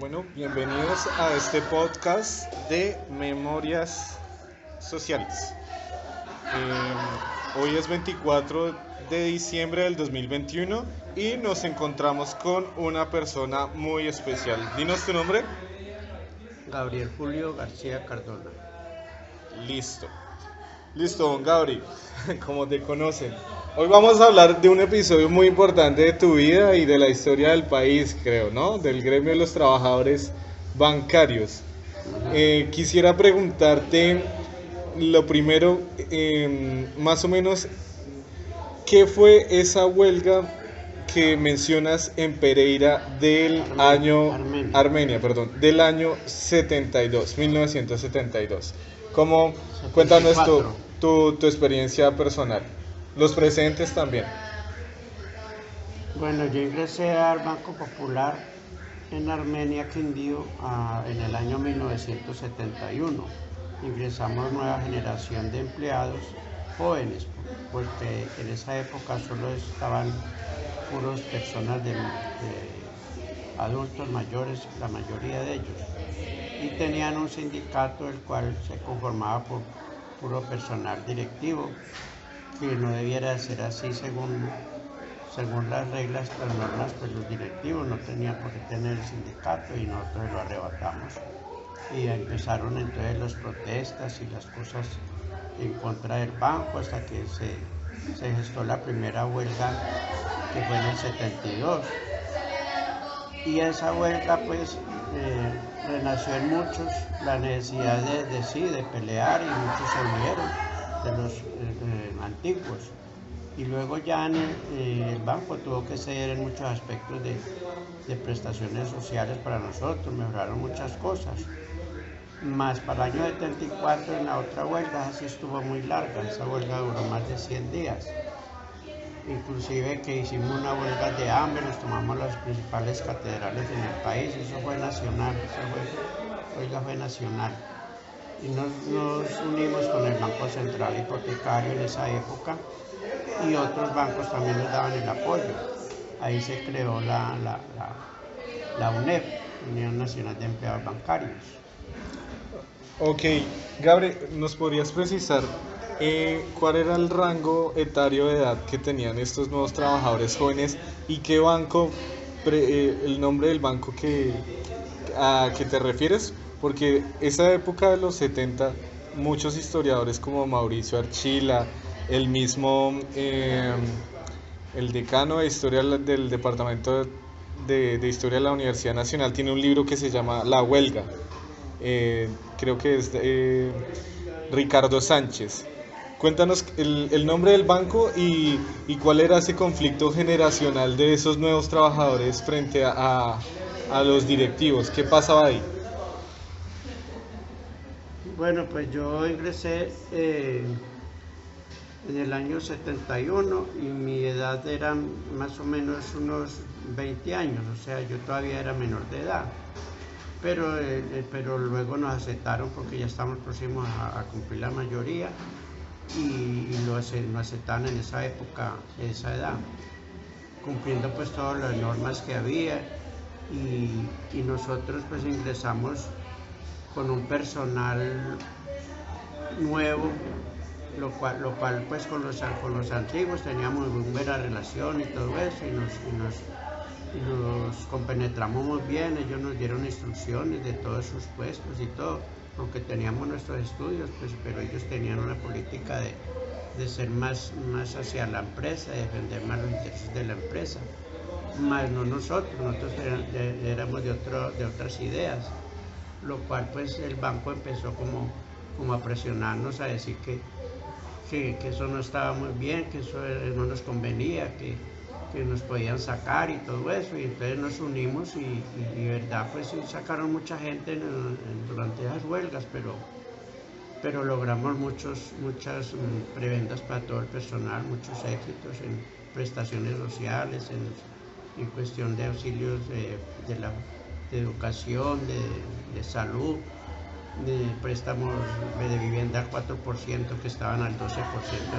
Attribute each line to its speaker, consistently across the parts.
Speaker 1: Bueno, bienvenidos a este podcast de Memorias Sociales. Hoy es 24 de diciembre del 2021 y nos encontramos con una persona muy especial. Dinos tu nombre.
Speaker 2: Gabriel Julio García Cardona.
Speaker 1: Listo. Listo, don Gabri, como te conocen. Hoy vamos a hablar de un episodio muy importante de tu vida y de la historia del país, creo, ¿no? Del gremio de los trabajadores bancarios. Quisiera preguntarte lo primero, más o menos, ¿qué fue esa huelga que mencionas en Pereira del Armenia, perdón, del año 72, 1972? ¿Cómo? Cuéntanos
Speaker 2: 74.
Speaker 1: tu experiencia personal. Los presentes también.
Speaker 2: Bueno, yo ingresé al Banco Popular en Armenia, Quindío, en el año 1971. Ingresamos nueva generación de empleados jóvenes, porque en esa época solo estaban puros personas de adultos mayores, la mayoría de ellos, y tenían un sindicato el cual se conformaba por puro personal directivo, que no debiera ser así según las reglas, las normas. Pues los directivos no tenían por qué tener el sindicato y nosotros lo arrebatamos. Y empezaron entonces las protestas y las cosas en contra del banco hasta que se gestó la primera huelga, que fue en el 72. Y esa huelga pues renació en muchos la necesidad de pelear, y muchos se unieron de los antiguos. Y luego ya el banco tuvo que ceder en muchos aspectos de prestaciones sociales para nosotros, mejoraron muchas cosas. Más para el año 74, en la otra huelga, así estuvo muy larga, esa huelga duró más de 100 días. Inclusive que hicimos una huelga de hambre, nos tomamos las principales catedrales en el país, eso fue nacional, esa huelga fue nacional. Y nos unimos con el Banco Central Hipotecario en esa época, y otros bancos también nos daban el apoyo. Ahí se creó la UNEP, Unión Nacional de Empleados Bancarios.
Speaker 1: Ok, Gabriel, ¿nos podrías precisar cuál era el rango etario de edad que tenían estos nuevos trabajadores jóvenes y qué banco, el nombre del banco a que te refieres? Porque esa época de los 70, muchos historiadores como Mauricio Archila, el mismo, el decano de historia del departamento de historia de la Universidad Nacional, tiene un libro que se llama La Huelga. Creo que es Ricardo Sánchez. Cuéntanos el nombre del banco y cuál era ese conflicto generacional de esos nuevos trabajadores frente a los directivos. ¿Qué pasaba ahí?
Speaker 2: Bueno, pues yo ingresé en el año 71 y mi edad era más o menos unos 20 años, o sea, yo todavía era menor de edad. Pero luego nos aceptaron porque ya estamos próximos a cumplir la mayoría, y nos aceptaron en esa época, esa edad, cumpliendo pues todas las normas que había, y nosotros pues ingresamos con un personal nuevo, lo cual pues con los antiguos teníamos muy buena relación y todo eso, y nos compenetramos muy bien. Ellos nos dieron instrucciones de todos sus puestos y todo, aunque teníamos nuestros estudios, pues, pero ellos tenían una política de ser más hacia la empresa, de defender más los intereses de la empresa, más no nosotros éramos de otras ideas, lo cual pues el banco empezó como a presionarnos, a decir que eso no estaba muy bien, que eso no nos convenía, que nos podían sacar y todo eso, y entonces nos unimos y verdad pues sí, sacaron mucha gente durante las huelgas, pero logramos muchas prebendas para todo el personal, muchos éxitos en prestaciones sociales, en cuestión de auxilios de educación, de salud, de préstamos de vivienda al 4%, que estaban al 12%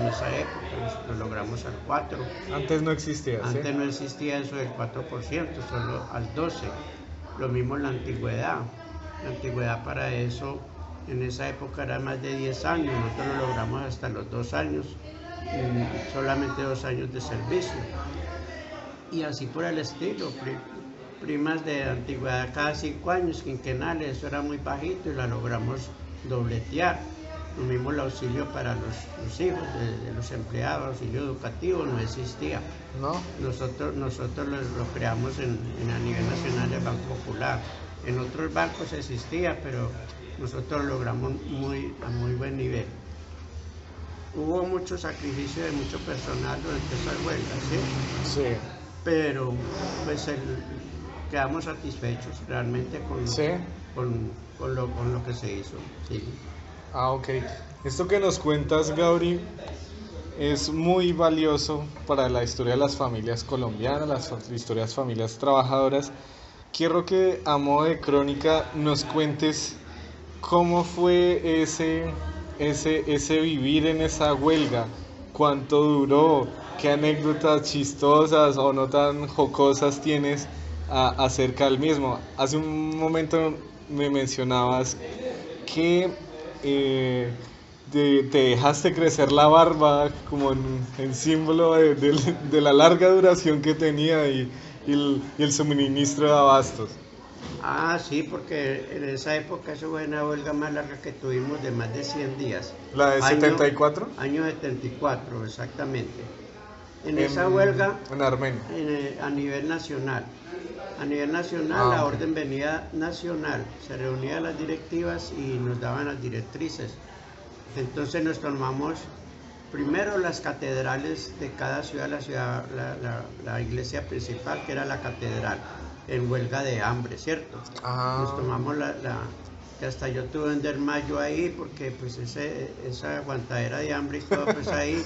Speaker 2: en esa época, lo logramos al 4%.
Speaker 1: Antes no existía, ¿sí?
Speaker 2: Antes no existía eso del 4%, solo al 12%. Lo mismo en la antigüedad. La antigüedad para eso, en esa época era más de 10 años, nosotros lo logramos hasta los 2 años, solamente 2 años de servicio. Y así por el estilo, primas de antigüedad cada 5 años, quinquenales, eso era muy bajito y la logramos dobletear. Lo mismo el auxilio para los hijos de los empleados, auxilio educativo, no existía.
Speaker 1: ¿No?
Speaker 2: Nosotros lo creamos a nivel nacional del Banco Popular. En otros bancos existía, pero nosotros lo logramos a muy buen nivel. Hubo mucho sacrificio de mucho personal durante esa huelga, ¿sí?
Speaker 1: Sí.
Speaker 2: Pero pues quedamos satisfechos realmente
Speaker 1: ¿Sí?
Speaker 2: con lo que se hizo. Sí.
Speaker 1: Ah, ok. Esto que nos cuentas, Gabri, es muy valioso para la historia de las familias colombianas, las historias de familias trabajadoras. Quiero que a modo de crónica nos cuentes cómo fue ese vivir en esa huelga, cuánto duró, qué anécdotas chistosas o no tan jocosas tienes acerca del mismo. Hace un momento me mencionabas que te dejaste crecer la barba como en símbolo de la larga duración que tenía y el suministro de abastos.
Speaker 2: Ah, sí, porque en esa época eso fue una huelga más larga que tuvimos de más de 100 días.
Speaker 1: ¿La de 74?
Speaker 2: Año 74, exactamente. En esa huelga,
Speaker 1: en Armenia.
Speaker 2: a nivel nacional. A nivel nacional, la orden venía nacional, se reunían las directivas y nos daban las directrices. Entonces nos tomamos primero las catedrales de cada ciudad, la iglesia principal, que era la catedral, en huelga de hambre, ¿cierto? Nos tomamos que hasta yo tuve un desmayo ahí, porque pues esa aguantadera de hambre y todo, pues ahí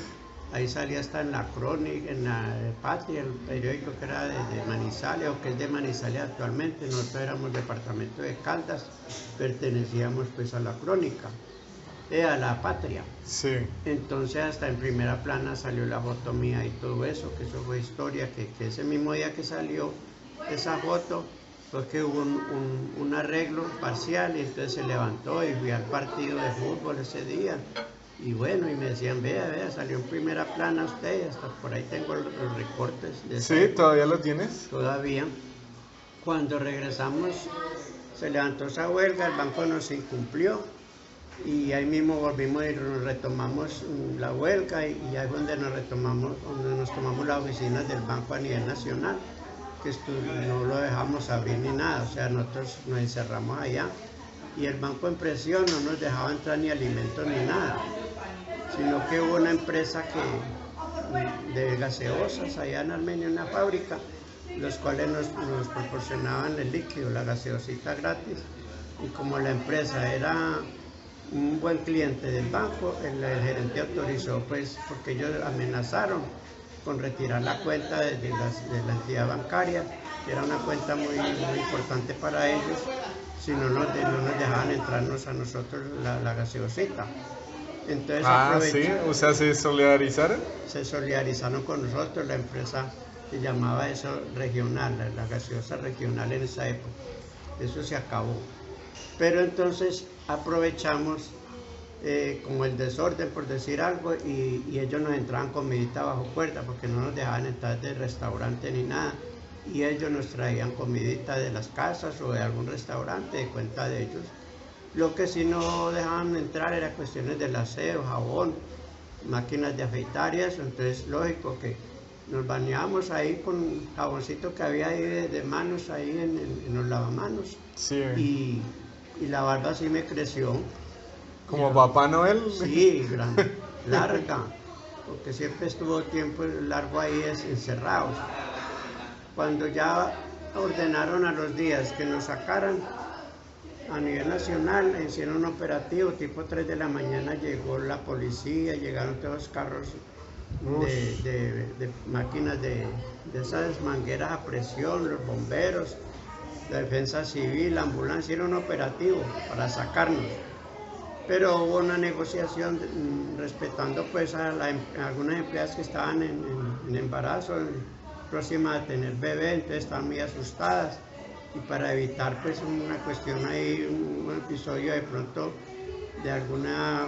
Speaker 2: salía hasta en la Crónica, en la Patria, el periódico que era de Manizales, o que es de Manizales actualmente. Nosotros éramos departamento de Caldas, pertenecíamos pues a la Crónica, a la Patria.
Speaker 1: Sí.
Speaker 2: Entonces hasta en primera plana salió la foto mía y todo eso, que eso fue historia, que ese mismo día que salió esa foto, fue que hubo un arreglo parcial y entonces se levantó y fui al partido de fútbol ese día. Y bueno, y me decían, vea, salió en primera plana usted, hasta por ahí tengo los recortes.
Speaker 1: Sí, ¿todavía lo tienes?
Speaker 2: Todavía. Cuando regresamos, se levantó esa huelga, el banco nos incumplió y ahí mismo volvimos y nos retomamos la huelga y ahí es donde nos tomamos las oficinas del banco a nivel nacional, que no lo dejamos abrir ni nada, o sea, nosotros nos encerramos allá y el banco en presión no nos dejaba entrar ni alimentos ni nada, sino que hubo una empresa de gaseosas allá en Armenia, una fábrica, los cuales nos proporcionaban el líquido, la gaseosita gratis, y como la empresa era un buen cliente del banco, el gerente autorizó, pues, porque ellos amenazaron con retirar la cuenta de la entidad bancaria, que era una cuenta muy importante para ellos, si no nos dejaban entrarnos a nosotros la gaseosita. Entonces
Speaker 1: sí, o sea, ¿se solidarizaron?
Speaker 2: Se solidarizaron con nosotros, la empresa se llamaba eso regional, la gaseosa regional en esa época. Eso se acabó. Pero entonces aprovechamos como el desorden, por decir algo, y ellos nos entraban comidita bajo cuerda, porque no nos dejaban entrar del restaurante ni nada, y ellos nos traían comidita de las casas o de algún restaurante de cuenta de ellos. Lo que sí no dejaban entrar era cuestiones del aseo, jabón, máquinas de afeitar y eso. Entonces lógico que nos bañábamos ahí con jaboncito que había ahí de manos ahí en los lavamanos.
Speaker 1: Sí.
Speaker 2: Y la barba sí me creció.
Speaker 1: ¿Como Papá Noel?
Speaker 2: Sí, larga, porque siempre estuvo tiempo largo ahí encerrados. Cuando ya ordenaron a los días que nos sacaran a nivel nacional, hicieron un operativo, tipo 3 de la mañana llegó la policía, llegaron todos los carros de máquinas de esas mangueras a presión, los bomberos, la defensa civil, la ambulancia, hicieron un operativo para sacarnos. Pero hubo una negociación respetando pues a algunas empleadas que estaban en embarazo, próximas a tener bebé, entonces estaban muy asustadas. y para evitar pues una cuestión ahí, un episodio de pronto de alguna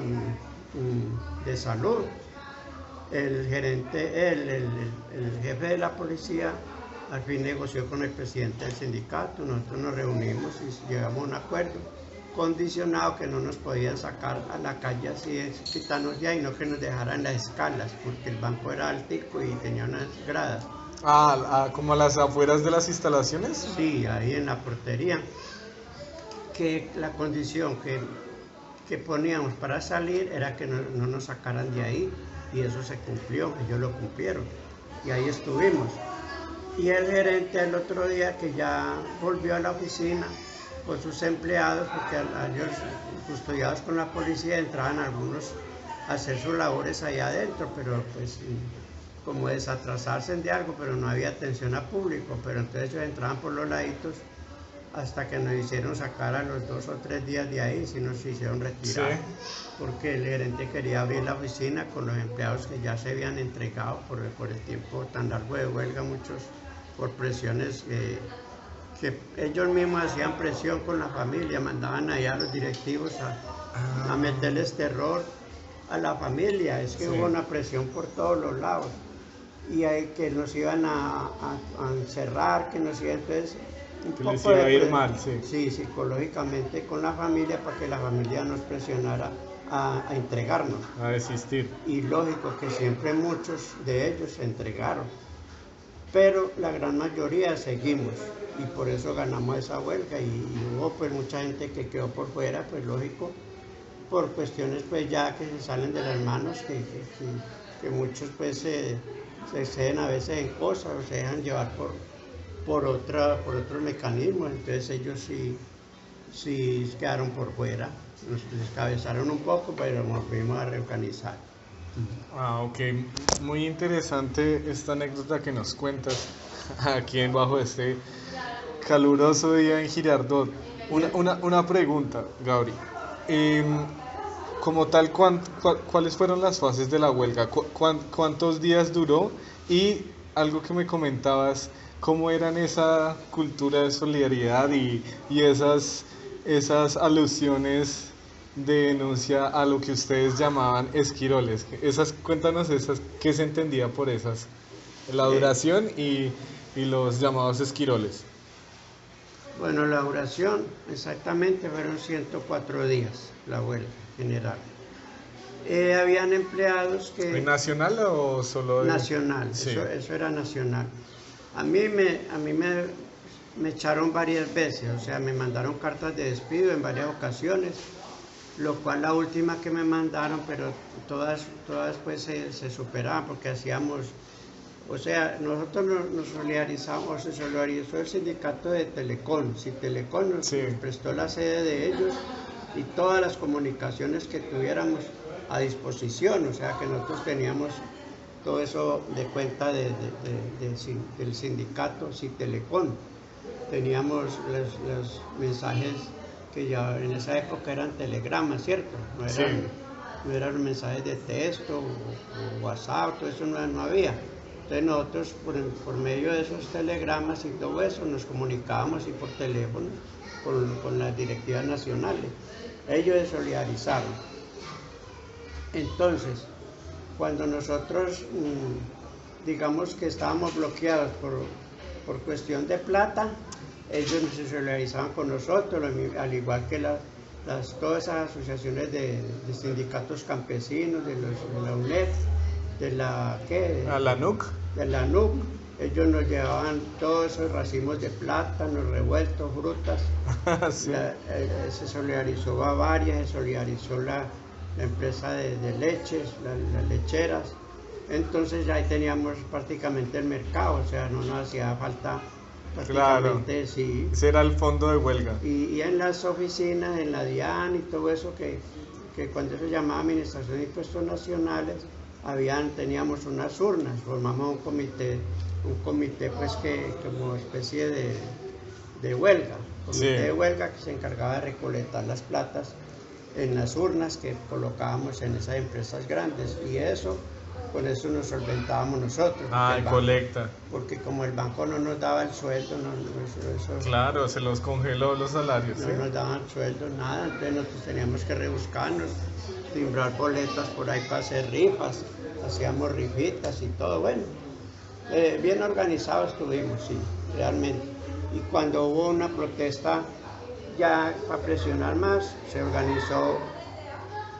Speaker 2: de salud, el gerente, el jefe de la policía al fin negoció con el presidente del sindicato, nosotros nos reunimos y llegamos a un acuerdo condicionado que no nos podían sacar a la calle así, quitarnos de ahí, no que nos dejaran las escalas, porque el banco era altico y tenía unas gradas.
Speaker 1: ¿Como a las afueras de las instalaciones?
Speaker 2: Sí, ahí en la portería. Que la condición que poníamos para salir era que no nos sacaran de ahí, y eso se cumplió, ellos lo cumplieron, y ahí estuvimos. Y el gerente el otro día, que ya volvió a la oficina con sus empleados, porque ellos custodiados con la policía entraban algunos a hacer sus labores allá adentro, pero pues como desatrasarse de algo, pero no había atención a público, pero entonces ellos entraban por los laditos hasta que nos hicieron sacar a los 2 o 3 días de ahí, si nos hicieron retirar, sí, porque el gerente quería abrir la oficina con los empleados que ya se habían entregado por el tiempo tan largo de huelga, muchos por presiones que ellos mismos hacían presión con la familia, mandaban allá a los directivos a meterles terror a la familia, es que sí, hubo una presión por todos los lados, y que nos iban a encerrar, que nos iban, entonces un
Speaker 1: que
Speaker 2: poco
Speaker 1: les iba a ir mal, sí.
Speaker 2: Sí, psicológicamente con la familia, para que la familia nos presionara a entregarnos.
Speaker 1: A desistir.
Speaker 2: Y lógico que siempre muchos de ellos se entregaron, pero la gran mayoría seguimos, y por eso ganamos esa huelga, y hubo pues mucha gente que quedó por fuera, pues lógico, por cuestiones pues ya que se salen de las manos, que muchos pues se exceden a veces en cosas, o se dejan llevar por otros mecanismos, entonces ellos sí quedaron por fuera, nos descabezaron un poco, pero nos fuimos a reorganizar.
Speaker 1: Ok, muy interesante esta anécdota que nos cuentas aquí bajo este caluroso día en Girardot. Una pregunta, Gabri. Como tal, ¿cuáles fueron las fases de la huelga? ¿Cuántos días duró? Y algo que me comentabas, ¿cómo eran esa cultura de solidaridad y esas alusiones de denuncia a lo que ustedes llamaban esquiroles? Cuéntanos qué se entendía por esas, la duración y los llamados esquiroles.
Speaker 2: Bueno, la duración exactamente fueron 104 días, la huelga general. Habían empleados que...
Speaker 1: ¿Nacional o solo de...?
Speaker 2: Nacional, sí. Eso era nacional. A mí me echaron varias veces, o sea, me mandaron cartas de despido en varias ocasiones, lo cual la última que me mandaron, pero todas pues se superaban, porque hacíamos, o sea, nosotros nos solidarizamos, se solidarizó el sindicato de Telecom, si Telecom nos prestó la sede de ellos y todas las comunicaciones que tuviéramos a disposición, o sea que nosotros teníamos todo eso de cuenta del sindicato Citelecom. Teníamos los mensajes que ya en esa época eran telegramas, ¿cierto? No eran mensajes de texto o WhatsApp, todo eso no había. Entonces nosotros por medio de esos telegramas y todo eso nos comunicábamos y por teléfono con las directivas nacionales. Ellos se solidarizaron. Entonces, cuando nosotros, digamos que estábamos bloqueados por cuestión de plata, ellos se solidarizaban con nosotros, al igual que todas esas asociaciones de sindicatos campesinos, de la UNED, de la
Speaker 1: NUC.
Speaker 2: De la NUC. Ellos nos llevaban todos esos racimos de plátanos, revueltos, frutas. Sí. Se solidarizó Bavaria, se solidarizó la empresa de leches, las lecheras. Entonces ya ahí teníamos prácticamente el mercado, o sea, no nos hacía falta prácticamente. Claro, sí.
Speaker 1: Ese era el fondo de huelga.
Speaker 2: Y en las oficinas, en la DIAN y todo eso, que cuando se llamaba Administración de Impuestos Nacionales, teníamos unas urnas, formamos un comité pues que como especie de huelga, comité de huelga que se encargaba de recolectar las platas en las urnas que colocábamos en esas empresas grandes, y eso con eso nos solventábamos nosotros.
Speaker 1: Ah, en colecta.
Speaker 2: Porque como el banco no nos daba el sueldo,
Speaker 1: Claro, se los congeló los salarios.
Speaker 2: no
Speaker 1: ¿sí?
Speaker 2: nos daban sueldo, nada, entonces nosotros teníamos que rebuscarnos, timbrar boletas por ahí para hacer rifas, hacíamos rifitas y todo, bueno, bien organizados estuvimos, sí, realmente. Y cuando hubo una protesta ya para presionar más, se organizó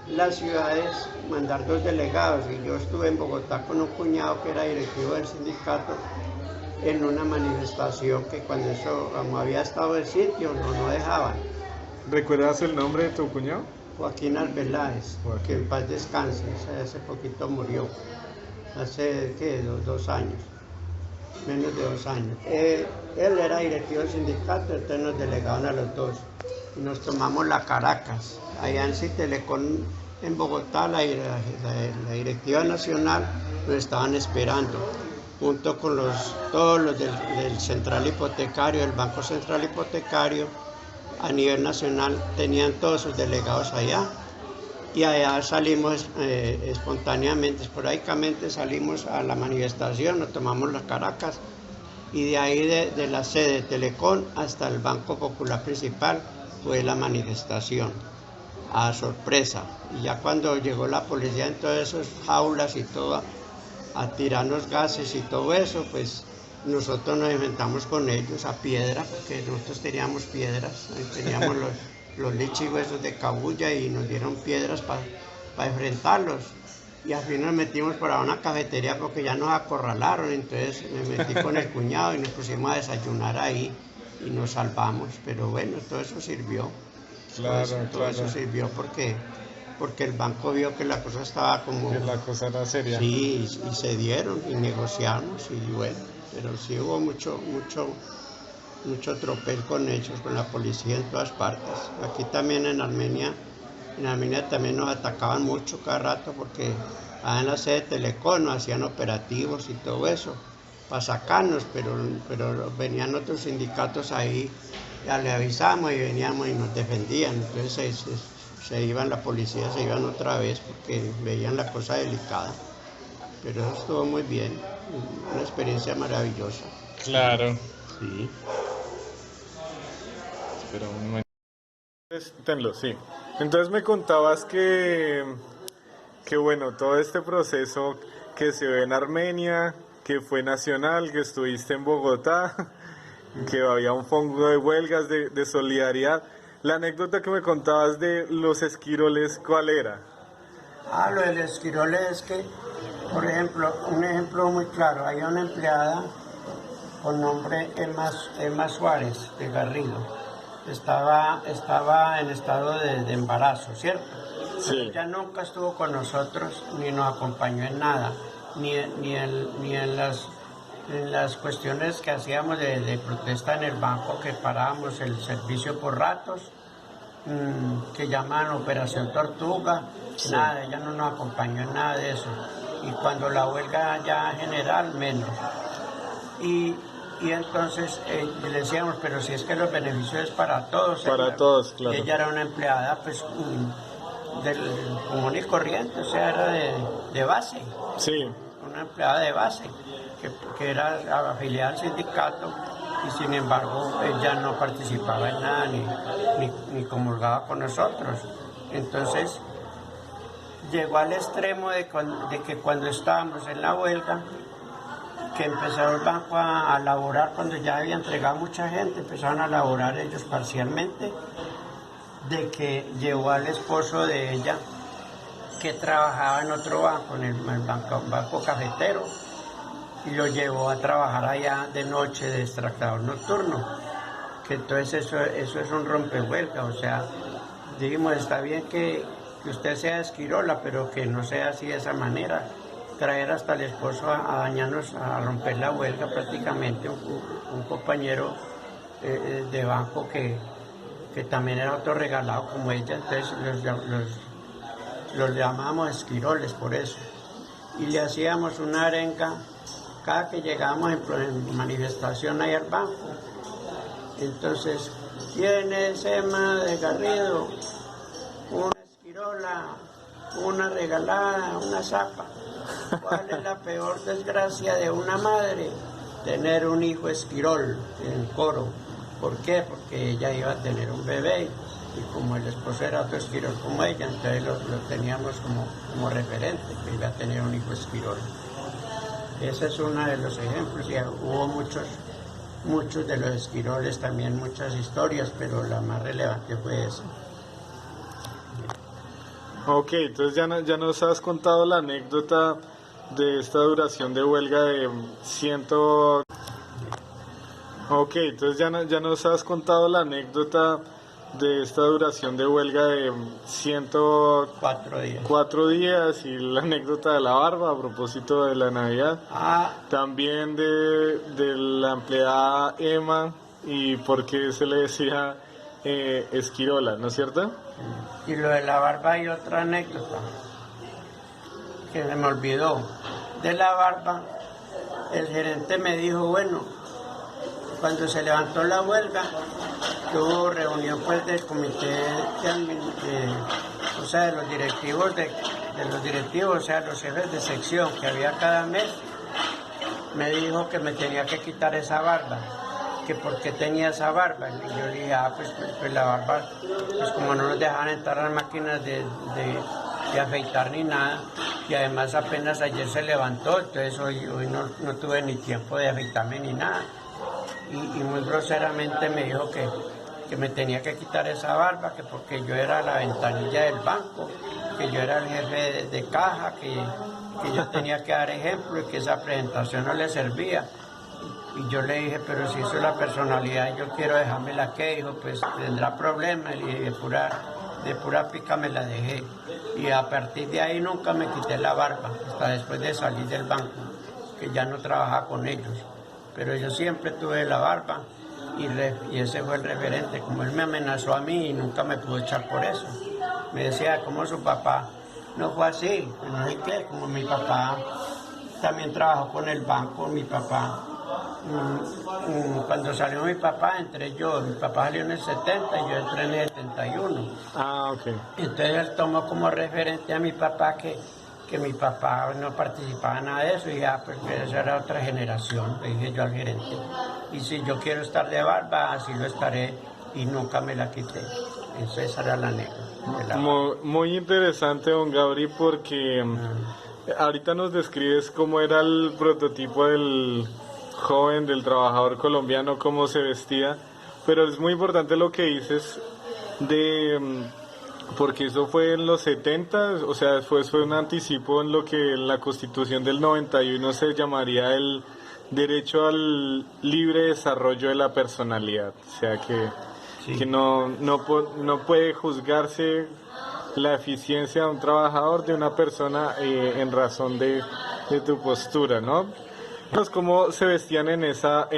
Speaker 2: las ciudades mandar 2 delegados, y yo estuve en Bogotá con un cuñado que era directivo del sindicato en una manifestación que cuando eso, como había estado el sitio, no dejaban.
Speaker 1: ¿Recuerdas el nombre de tu cuñado?
Speaker 2: Joaquín Arbeláez,
Speaker 1: Joaquín.
Speaker 2: que en paz descanse, hace poquito murió, hace ¿qué? 2 años, menos de 2 años. Él era directivo del sindicato, entonces nos delegaron a los dos y nos tomamos la Caracas. Allá en Citelecón, en Bogotá, la directiva nacional nos estaban esperando, junto con todos los del Central Hipotecario, el Banco Central Hipotecario, a nivel nacional, tenían todos sus delegados allá. Y allá salimos espontáneamente, esporádicamente salimos a la manifestación, nos tomamos las Caracas, y de ahí de la sede de Telecom hasta el Banco Popular Principal fue la manifestación, a sorpresa. Y ya cuando llegó la policía en todas esas jaulas y todo, a tirarnos gases y todo eso, pues nosotros nos enfrentamos con ellos a piedra, porque nosotros teníamos piedras, teníamos los lichigüesos de cabulla y nos dieron piedras para enfrentarlos. Y al fin nos metimos para una cafetería porque ya nos acorralaron, entonces me metí con el cuñado y nos pusimos a desayunar ahí y nos salvamos. Pero bueno, todo eso sirvió. Todo eso sirvió porque el banco vio que la cosa estaba como...
Speaker 1: Que la cosa era seria.
Speaker 2: Sí, y se dieron y negociamos y bueno, pero sí hubo mucho tropel con ellos, con la policía en todas partes. Aquí también en Armenia también nos atacaban mucho cada rato porque en la sede de Telecom nos hacían operativos y todo eso para sacarnos, pero venían otros sindicatos ahí, ya le avisamos y veníamos y nos defendían, entonces se iban, la policía se iban otra vez porque veían la cosa delicada, pero eso estuvo muy bien, una experiencia maravillosa.
Speaker 1: Claro.
Speaker 2: Sí.
Speaker 1: Espera un momento. Tenlo, sí. Entonces me contabas que bueno, todo este proceso que se ve en Armenia, que fue nacional, que estuviste en Bogotá, que había un fondo de huelgas de solidaridad. La anécdota que me contabas de los esquiroles, ¿cuál era?
Speaker 2: Lo del esquiroles es que, por ejemplo, un ejemplo muy claro, hay una empleada con nombre Emma Suárez de Garrido. Estaba en estado de embarazo, ¿cierto?
Speaker 1: Sí.
Speaker 2: Ella nunca estuvo con nosotros ni nos acompañó en nada, ni en las cuestiones que hacíamos de protesta en el banco, que parábamos el servicio por ratos, que llaman Operación Tortuga, sí. Nada, ella no nos acompañó en nada de eso. Y cuando la huelga ya general, menos. Y entonces le decíamos, pero si es que los beneficios es para todos.
Speaker 1: Para todos, claro.
Speaker 2: Ella era una empleada pues del común y corriente, o sea, era de base.
Speaker 1: Sí.
Speaker 2: Una empleada de base, que era afiliada al sindicato, y sin embargo ella no participaba en nada, ni comulgaba con nosotros. Entonces llegó al extremo de que cuando estábamos en la huelga, que empezó el banco a laborar, cuando ya había entregado mucha gente, empezaron a laborar ellos parcialmente, de que llevó al esposo de ella, que trabajaba en otro banco, en el banco cafetero, y lo llevó a trabajar allá de noche de extractador nocturno, que entonces eso es un rompehuelga, o sea, dijimos, está bien que usted sea esquirola, pero que no sea así de esa manera, traer hasta el esposo a dañarnos, a romper la huelga prácticamente, un compañero de banco que también era autorregalado como ella, entonces los llamábamos esquiroles por eso, y le hacíamos una arenga cada que llegábamos en manifestación ahí al banco. Entonces, tiene Emma de Garrido una esquirola, una regalada, una zapa. ¿Cuál es la peor desgracia de una madre? Tener un hijo esquirol en el coro. ¿Por qué? Porque ella iba a tener un bebé y como el esposo era otro esquirol como ella, entonces lo teníamos como referente, que iba a tener un hijo esquirol. Ese es uno de los ejemplos y hubo muchos de los esquiroles, también muchas historias, pero la más relevante fue esa.
Speaker 1: Ok, entonces ya nos has contado la anécdota de esta duración de huelga de ciento... Ok, entonces ya nos has contado la anécdota de esta duración de huelga de 104 días y la anécdota de la barba a propósito de la Navidad. También de la empleada Emma y por qué se le decía esquirola, ¿no es cierto?
Speaker 2: Y lo de la barba hay otra anécdota que se me olvidó. De la barba, el gerente me dijo, bueno, cuando se levantó la huelga, hubo reunión pues del comité o sea, de los directivos, o sea, los jefes de sección que había cada mes, me dijo que me tenía que quitar esa barba, que por qué tenía esa barba. Y yo dije, pues la barba, pues como no nos dejaban entrar a las máquinas de afeitar ni nada, y además apenas ayer se levantó, entonces hoy no tuve ni tiempo de afeitarme ni nada. Y muy groseramente me dijo que me tenía que quitar esa barba, que porque yo era la ventanilla del banco, que yo era el jefe de caja, que yo tenía que dar ejemplo y que esa presentación no le servía. Y yo le dije, pero si eso es la personalidad, yo quiero dejármela que, dijo, pues tendrá problemas, y de pura pica me la dejé. Y a partir de ahí nunca me quité la barba, hasta después de salir del banco, que ya no trabajaba con ellos. Pero yo siempre tuve la barba y ese fue el referente. Como él me amenazó a mí y nunca me pudo echar por eso. Me decía, ¿cómo su papá? No fue así, no sé qué, como mi papá también trabajó con el banco, mi papá. Cuando salió mi papá, entré yo. Mi papá salió en el 70 y yo entré en el 71.
Speaker 1: Ok.
Speaker 2: Entonces él tomó como referente a mi papá que mi papá no participaba en nada de eso, y pues esa era otra generación, le dije yo al gerente. Y si yo quiero estar de barba, así lo estaré, y nunca me la quité. Esa era la anécdota.
Speaker 1: Muy interesante, don Gabri, porque ahorita nos describes cómo era el prototipo del joven, del trabajador colombiano, cómo se vestía, pero es muy importante lo que dices porque eso fue en los 70, o sea, después fue un anticipo en lo que en la Constitución del 91 se llamaría el derecho al libre desarrollo de la personalidad, o sea que no puede juzgarse la eficiencia de un trabajador, de una persona en razón de tu postura, ¿no? Pues cómo se vestían en esa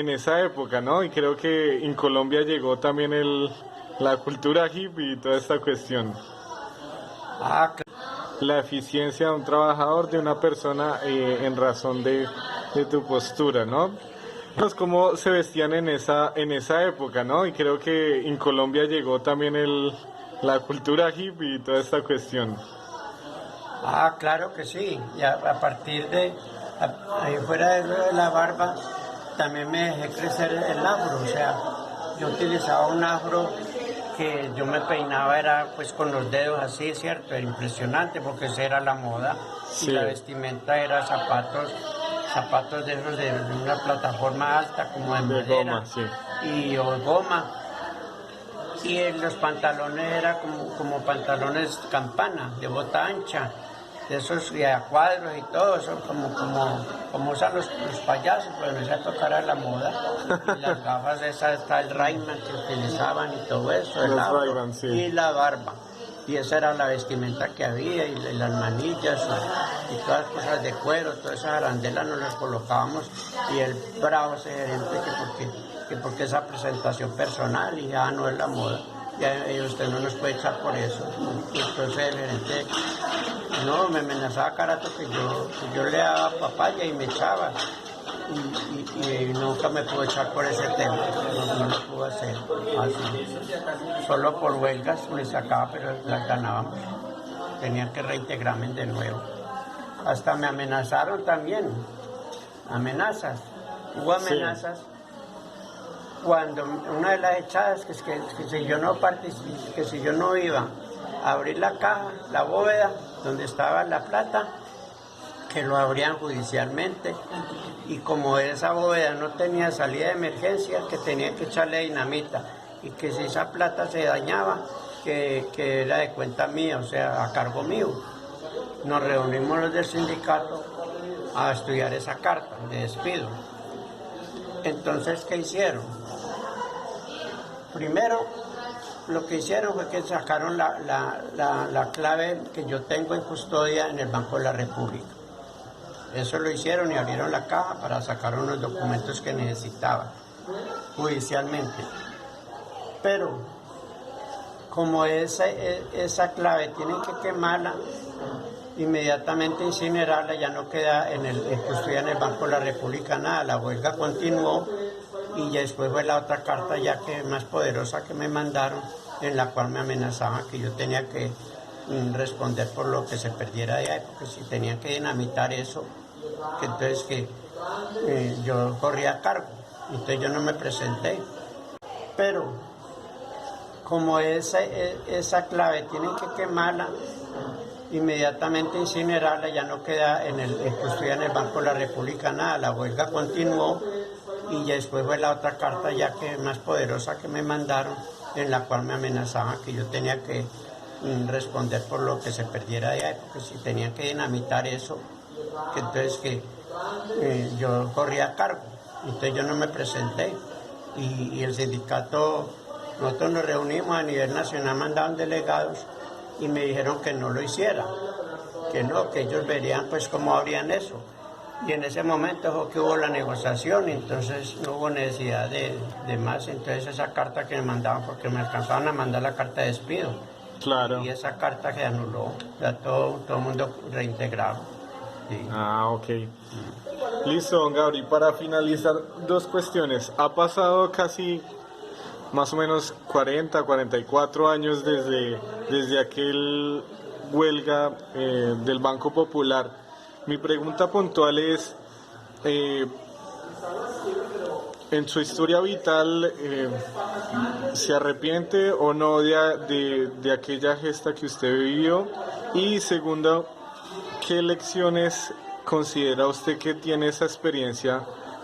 Speaker 1: época, ¿no? Y creo que en Colombia llegó también la cultura hippie y toda esta cuestión. La eficiencia de un trabajador, de una persona en razón de tu postura, ¿no? Pues cómo se vestían en esa época, ¿no? Y creo que en Colombia llegó también la cultura hippie y toda esta cuestión.
Speaker 2: Claro que sí. Y a partir de ahí fuera de la barba, también me dejé crecer el afro, o sea, yo utilizaba un afro que yo me peinaba, era pues con los dedos así, ¿cierto? Era impresionante porque esa era la moda. Sí. Y la vestimenta era zapatos de esos de una plataforma alta como de madera,
Speaker 1: goma, sí.
Speaker 2: o goma. Y los pantalones eran como pantalones campana, de bota ancha, de esos a cuadros y todo eso, como usan los payasos, pues me a tocar a la moda. Y las gafas esas, está el Ray-Ban que utilizaban y todo eso, el afro, sí. Y la barba. Y esa era la vestimenta que había, y las manillas y todas las cosas de cuero, todas esas arandelas nos las colocábamos, y el bravo ese gerente que porque esa presentación personal, y ya no es la moda, ya usted no nos puede echar por eso. Entonces el gerente no me amenazaba carato que yo le daba papaya y me echaba, y nunca me pudo echar por ese tema, no lo pudo hacer así. Solo por huelgas me sacaba, pero las ganábamos, tenían que reintegrarme de nuevo. hasta me amenazaron también, amenazas, hubo amenazas. Sí. Cuando una de las echadas, que si yo no que si yo no iba a abrir la caja, la bóveda donde estaba la plata, que lo abrían judicialmente, y como esa bóveda no tenía salida de emergencia, que tenía que echarle dinamita, y que si esa plata se dañaba, que era de cuenta mía, o sea, a cargo mío. Nos reunimos los del sindicato a estudiar esa carta de despido. Entonces, ¿qué hicieron? Primero, lo que hicieron fue que sacaron la clave que yo tengo en custodia en el Banco de la República. Eso lo hicieron y abrieron la caja para sacar unos documentos que necesitaba judicialmente. Pero como esa clave tienen que quemarla, inmediatamente incinerarla, ya no queda en custodia en el Banco de la República nada. La huelga continuó y ya después fue la otra carta ya que más poderosa que me mandaron, en la cual me amenazaban que yo tenía que responder por lo que se perdiera de ahí, porque si tenía que dinamitar eso, que entonces yo corría a cargo, entonces yo no me presenté. Pero como esa clave tienen que quemarla, inmediatamente incinerarla, ya no queda en custodia en el Banco de la República nada. La huelga continuó y ya después fue la otra carta ya que más poderosa que me mandaron, en la cual me amenazaban que yo tenía que responder por lo que se perdiera de ahí, porque si tenía que dinamitar eso, que entonces yo corría a cargo, entonces yo no me presenté, y el sindicato, nosotros nos reunimos a nivel nacional, mandaban delegados y me dijeron que no lo hiciera, que no, que ellos verían pues cómo harían eso. Y en ese momento fue que hubo la negociación, entonces no hubo necesidad de más. Entonces esa carta que me mandaban, porque me alcanzaban a mandar la carta de despido.
Speaker 1: Claro.
Speaker 2: Y esa carta se anuló, ya todo el mundo reintegrado. Sí.
Speaker 1: Ah, ok. Listo, don Gabri. Para finalizar, dos cuestiones. Ha pasado casi más o menos 40, 44 años desde aquel huelga del Banco Popular. Mi pregunta puntual es, en su historia vital, ¿se arrepiente o no de aquella gesta que usted vivió? Y segundo, ¿qué lecciones considera usted que tiene esa experiencia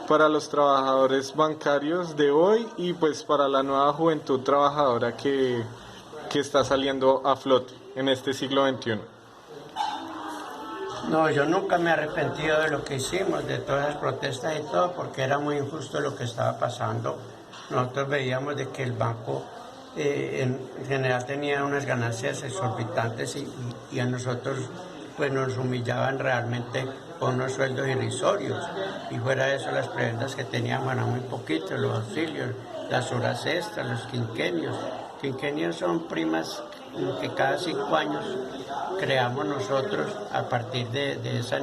Speaker 1: para los trabajadores bancarios de hoy y pues para la nueva juventud trabajadora que está saliendo a flote en este siglo XXI?
Speaker 2: No, yo nunca me he arrepentido de lo que hicimos, de todas las protestas y todo, porque era muy injusto lo que estaba pasando. Nosotros veíamos de que el banco en general tenía unas ganancias exorbitantes y a nosotros pues nos humillaban realmente con unos sueldos irrisorios. Y fuera de eso, las prebendas que teníamos eran muy poquitos, los auxilios, las horas extras, los quinquenios. Quinquenios son primas que cada 5 años creamos nosotros a partir de esa